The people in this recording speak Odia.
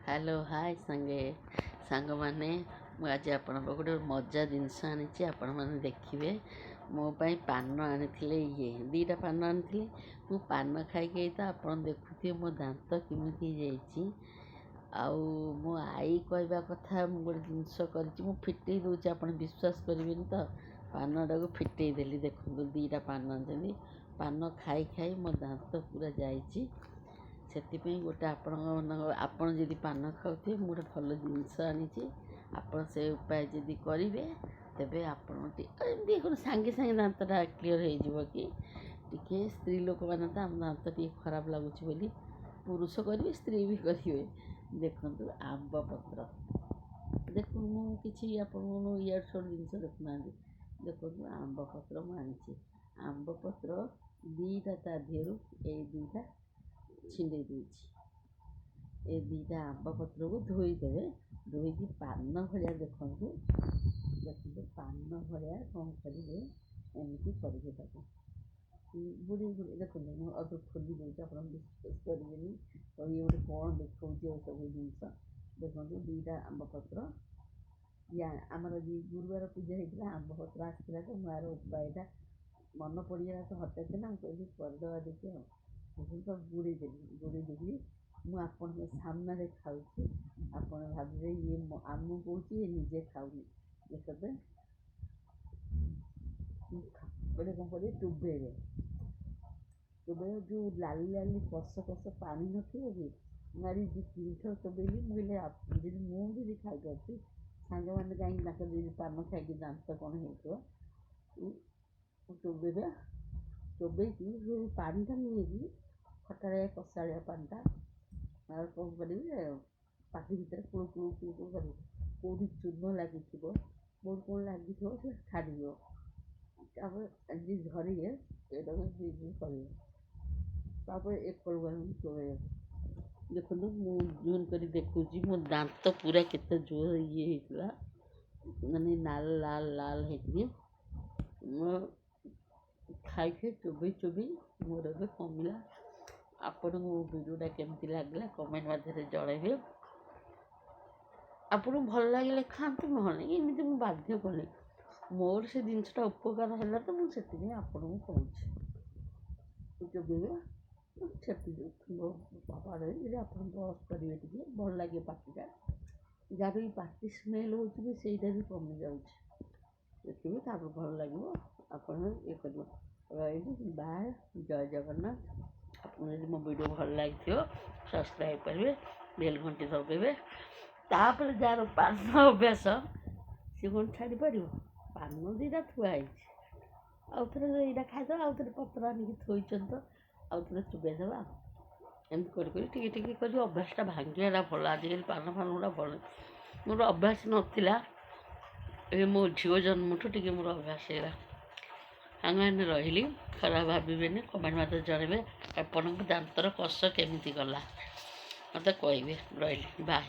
ହ୍ୟାଲୋ ହାଏ ସାଙ୍ଗମାନେ ମୁଁ ଆଜି ଆପଣଙ୍କ ଗୋଟେ ମଜା ଜିନିଷ ଆଣିଛି। ଆପଣମାନେ ଦେଖିବେ। ମୋ ପାଇଁ ପାନ ଆଣିଥିଲେ, ଦୁଇଟା ପାନ ଆଣିଥିଲେ। ମୁଁ ପାନ ଖାଇକି ତ ଆପଣ ଦେଖୁଥିବେ ମୋ ଦାନ୍ତ କେମିତି ହେଇଯାଇଛି। ଆଉ ମୋ ଆଈ କହିବା କଥା, ମୁଁ ଗୋଟେ ଜିନିଷ କରିଛି, ମୁଁ ଫିଟେଇ ଦେଉଛି, ଆପଣ ବିଶ୍ୱାସ କରିବେନି ତ। ପାନଟାକୁ ଫିଟେଇ ଦେଲି। ଦେଖନ୍ତୁ ଦୁଇଟା ପାନ ଆଣିଛନ୍ତି। ପାନ ଖାଇ ଖାଇ ମୋ ଦାନ୍ତ ପୁରା ଯାଇଛି। ସେଥିପାଇଁ ଗୋଟେ ଆପଣ ଯଦି ପାନ ଖାଉଥିବେ, ମୁଁ ଗୋଟେ ଭଲ ଜିନିଷ ଆଣିଛି। ଆପଣ ସେ ଉପାୟ ଯଦି କରିବେ, ତେବେ ଆପଣ ଏମିତି କ'ଣ ସାଙ୍ଗେ ସାଙ୍ଗେ ଦାନ୍ତଟା କ୍ଲିଅର୍ ହେଇଯିବ କି? ଟିକେ ସ୍ତ୍ରୀ ଲୋକମାନେ ତ ଆମ ଦାନ୍ତ ଟିକେ ଖରାପ ଲାଗୁଛି ବୋଲି ପୁରୁଷ କରିବେ, ସ୍ତ୍ରୀ ବି କରିବେ। ଦେଖନ୍ତୁ ଆମ୍ବ ପତ୍ର, ଦେଖନ୍ତୁ ମୁଁ କିଛି ଆପଣଙ୍କୁ ଇଆଡ଼ୁ ସିଆଡ଼ୁ ଜିନିଷ ଦେଖୁନାହାନ୍ତି। ଦେଖନ୍ତୁ ଆମ୍ବ ପତ୍ର ମୁଁ ଆଣିଛି। ଆମ୍ବ ପତ୍ର ଦୁଇଟା, ତା ଦେହରୁ ଏଇ ଦୁଇଟା ଛିଣ୍ଡେଇ ଦେଇଛି। ଏ ଦୁଇଟା ଆମ୍ବ ପତ୍ରକୁ ଧୋଇଦେବେ। ଧୋଇକି ପାନ ଭଳିଆ ଦେଖନ୍ତୁ ପାନ ଭଳିଆ କ'ଣ କରିବେ, ଏମିତି କରିବେ ତାକୁ ବୁଡ଼ି ଦେଖନ୍ତୁ। ମୁଁ ଅଳ୍ପ ଖୋଲି ଦେଉଛି, ଆପଣ ବିଶ୍ୱାସ କରିବେନି। ଇଏ ଗୋଟେ କ'ଣ ଦେଖାଉଛି ଏସବୁ ଜିନିଷ। ଦେଖନ୍ତୁ ଦୁଇଟା ଆମ୍ବ ପତ୍ର, ଆମର ଗୁରୁବାର ପୂଜା ହେଇଥିଲା, ଆମ୍ବ ପତ୍ର ଆସିଥିଲା ତ ମୁଁ ଆର ଉପାୟଟା ମନେ ପଡ଼ିଗଲା ତ ହଠାତ୍ ନା, ମୁଁ କହିଲି କରିଦେବା ଦେଖି ଆଉ। ତ ବୁଡ଼େଇ ଦେଲି। ମୁଁ ଆପଣଙ୍କ ସାମ୍ନାରେ ଖାଉଛି। ଆପଣ ଭାବିବେ ଇଏ ଆମକୁ କହୁଛି, ଇଏ ନିଜେ ଖାଉନି। ଦେଖବେ ଗୋଟେ କ'ଣ କରିବେ, ଚୋବେଇବେ। ଯେଉଁ ଲାଲି ଲାଲି କଷ ପାଣି ନଥିବ କି, ମାରି 2-3 ଥର ଚୋବେଇଲି। ମୁଁ କହିଲି ମୁଁ ଯଦି ଖାଇପାରୁଛି, ସାଙ୍ଗମାନେ କାହିଁକି ତାଙ୍କ ଯଦି ପାନ ଖାଇକି ଦାନ୍ତ କ'ଣ ହେଇଥିବ। ଚୋବେଇବେ। ଚୋବେଇକି ଯେଉଁ ପାଣିଟା ନେଇକି, ଖଟାଳିଆ କଷାଳିଆ ପାଣିଟା, ଆଉ କ'ଣ କରିବେ, ପାଟି ଭିତରେ କୁଳୁ କରିବେ। କେଉଁଠି ଚୂନ ଲାଗିଥିବ, କେଉଁଠି କ'ଣ ଲାଗିଥିବ, ସେ ଛାଡ଼ିଯିବ। ତାପରେ ଆଜି ଧରିବେ, ଏଇଟାକୁ କରିବେ। ତାପରେ ଏକଳକୁ ଚୋବେଇବେ। ଦେଖନ୍ତୁ ମୁଁ ଜୁମ୍ କରି ଦେଖୁଛି, ମୋ ଦାନ୍ତ ପୁରା କେତେ ଜୋର ହେଇଥିଲା, ମାନେ ଲାଲ ହେଇକିରି। ମୁଁ ଖାଇ ଚୋବେଇ ମୋର ଏବେ କମିଲା। ଆପଣଙ୍କୁ ଭିଡ଼ିଓଟା କେମିତି ଲାଗିଲା କମେଣ୍ଟ ମାଧ୍ୟମରେ ଜଣାଇବେ। ଆପଣଙ୍କୁ ଭଲ ଲାଗିଲେ ଖାଆନ୍ତୁ, ନହେଲେ ଏମିତି ମୁଁ ବାଧ୍ୟ କଲି। ମୋର ସେ ଜିନିଷଟା ଉପକାର ହେଲା ତ, ମୁଁ ସେଥିପାଇଁ ଆପଣଙ୍କୁ କହୁଛି। ଚୋବେଇବେ, ଛେପି ପାପାଡ଼ରେ ଯଦି ଆପଣ ବ୍ରସ୍ କରିବେ, ଟିକେ ଭଲ ଲାଗେ ପାଟିଟା। ଯାହାର ବି ପାଟି ସ୍ମେଲ୍ ହେଉଛି ବି, ସେଇଟା ବି କମିଯାଉଛି। ଦେଖିବେ ତାପରେ ଭଲ ଲାଗିବ। ଆପଣ ଇଏ କରିବ। ରହିଲି, ବାଏ, ଜୟ ଜଗନ୍ନାଥ। ଆପଣଙ୍କୁ ଯଦି ମୋ ଭିଡ଼ିଓ ଭଲ ଲାଗିଥିବ, ସବସ୍କ୍ରାଇବ୍ କରିବେ, ବେଲ୍ ଘଣ୍ଟି ଦବାଇବେ। ତାପରେ ଯାହାର ପାନ ଅଭ୍ୟାସ, ସିଏ କ'ଣ ଛାଡ଼ିପାରିବ? ପାନ ଦୁଇଟା ଥୁଆ ହେଇଛି, ଆଉ ଥରେ ଏଇଟା ଖାଇଦେବା, ଆଉ ଥରେ ପତ୍ର ଆଣିକି ଥୋଇଛନ୍ତି ତ, ଆଉ ଥରେ ଚୋବେଇ ଦେବା। ଏମିତି କରି ଟିକେ କରି ଅଭ୍ୟାସଟା ଭାଙ୍ଗିବାଟା ଭଲ। ଆଜିକାଲି ପାନ ଗୁଡ଼ା ଭଲ। ମୋର ଅଭ୍ୟାସ ନଥିଲା, ଏବେ ମୋ ଝିଅ ଜନ୍ମଠୁ ଟିକେ ମୋର ଅଭ୍ୟାସ ହେଇଗଲା। ସାଙ୍ଗମାନେ ରହିଲି, ଖରାପ ଭାବିବେନି, କମେଣ୍ଟ ମାଧ୍ୟମରେ ଜଣାଇବେ ଆପଣଙ୍କ ଦାନ୍ତର କଷ କେମିତି ଗଲା, ମୋତେ କହିବେ। ରହିଲି, ବାଏ।